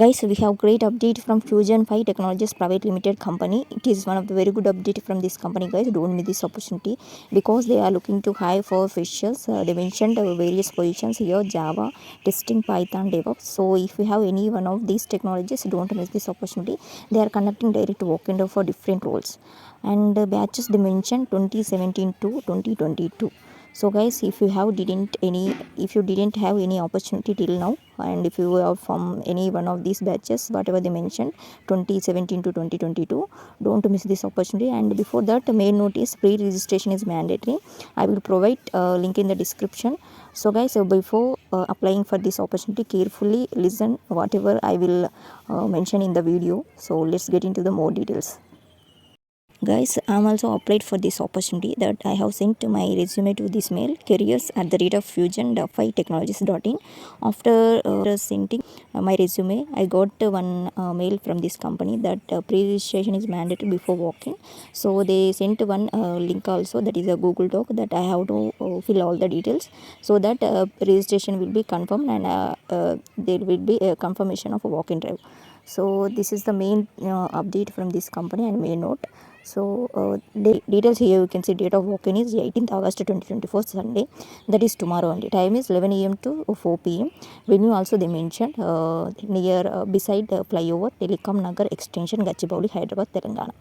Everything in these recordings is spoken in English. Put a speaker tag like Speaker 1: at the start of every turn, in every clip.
Speaker 1: Guys, we have great update from Fusion 5 Technologies Private Limited company. It is one of the very good update from this company, guys. Don't miss this opportunity because they are looking to hire for freshers. They mentioned various positions here: Java, testing, Python, DevOps. So if you have any one of these technologies, don't miss this opportunity. They are conducting direct walk-in for different roles, and batches they mentioned 2017 to 2022. So guys, if you didn't have any opportunity till now, and if you are from any one of these batches whatever they mentioned 2017 to 2022, don't miss this opportunity. And before that, main notice, pre-registration is mandatory. I will provide link in the description. So guys, before applying for this opportunity, carefully listen whatever I will mention in the video. So let's get into the more details. Guys, I'm also applied for this opportunity that I have sent my resume to this mail, careers@fusion-technologies.in. After sending my resume, I got one mail from this company that pre-registration is mandatory before walking. So they sent one link also, that is a Google Doc, that I have to fill all the details so that registration will be confirmed, and there will be a confirmation of a walk-in drive. So this is the main update from this company and main note. So details here, you can see date of walk-in is 18th August 2024 Sunday, that is tomorrow only. Time is 11 a.m. to 4 p.m. Venue also they mentioned near beside flyover Telecom Nagar Extension, Gachibowli, Hyderabad, Telangana.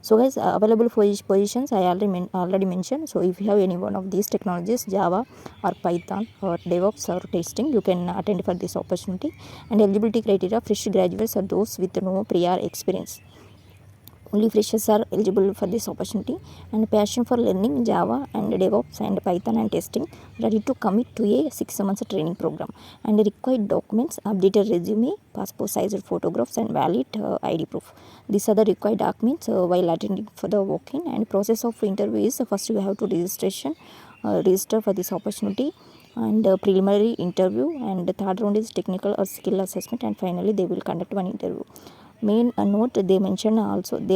Speaker 1: So guys, available positions I already mentioned. So if you have any one of these technologies, Java or Python or DevOps or testing, you can attend for this opportunity. And eligibility criteria: fresh graduates or those with no prior experience. Only freshers are eligible for this opportunity, and passion for learning Java and DevOps and Python and testing, ready to commit to a 6 months training program. And the required documents: updated resume, passport sized photographs, and valid ID proof. These are the required documents while attending for the walk-in. And process of interview is, first you have to register for this opportunity, and preliminary interview, and the third round is technical or skill assessment, and finally they will conduct one interview. Main note, they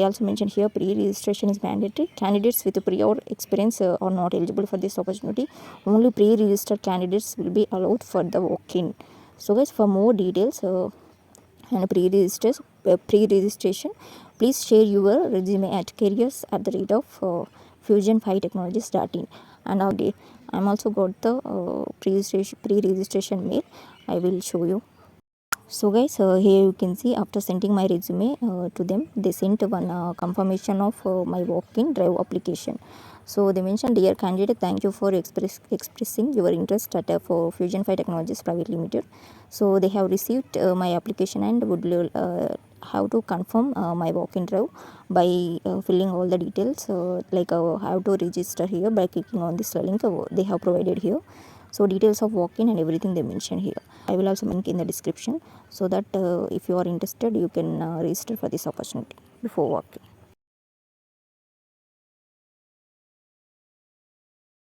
Speaker 1: also mention here, pre-registration is mandatory. Candidates with prior experience are not eligible for this opportunity. Only pre-registered candidates will be allowed for the walk-in. So guys, for more details and pre-registration, please share your resume at careers@fusion5technologies.in. And okay, I'm also got the pre-registration mail. I will show you. So guys, here you can see, after sending my resume to them, they sent one confirmation of my walk-in drive application. So they mentioned, dear candidate, thank you for expressing your interest at for Fusion 5 Technologies Private Limited. So they have received my application and would have to confirm my walk-in drive by filling all the details, like how to register here by clicking on this link they have provided here. So details of walk-in and everything they mention here. I will also link in the description, so that if you are interested, you can register for this opportunity before walk-in.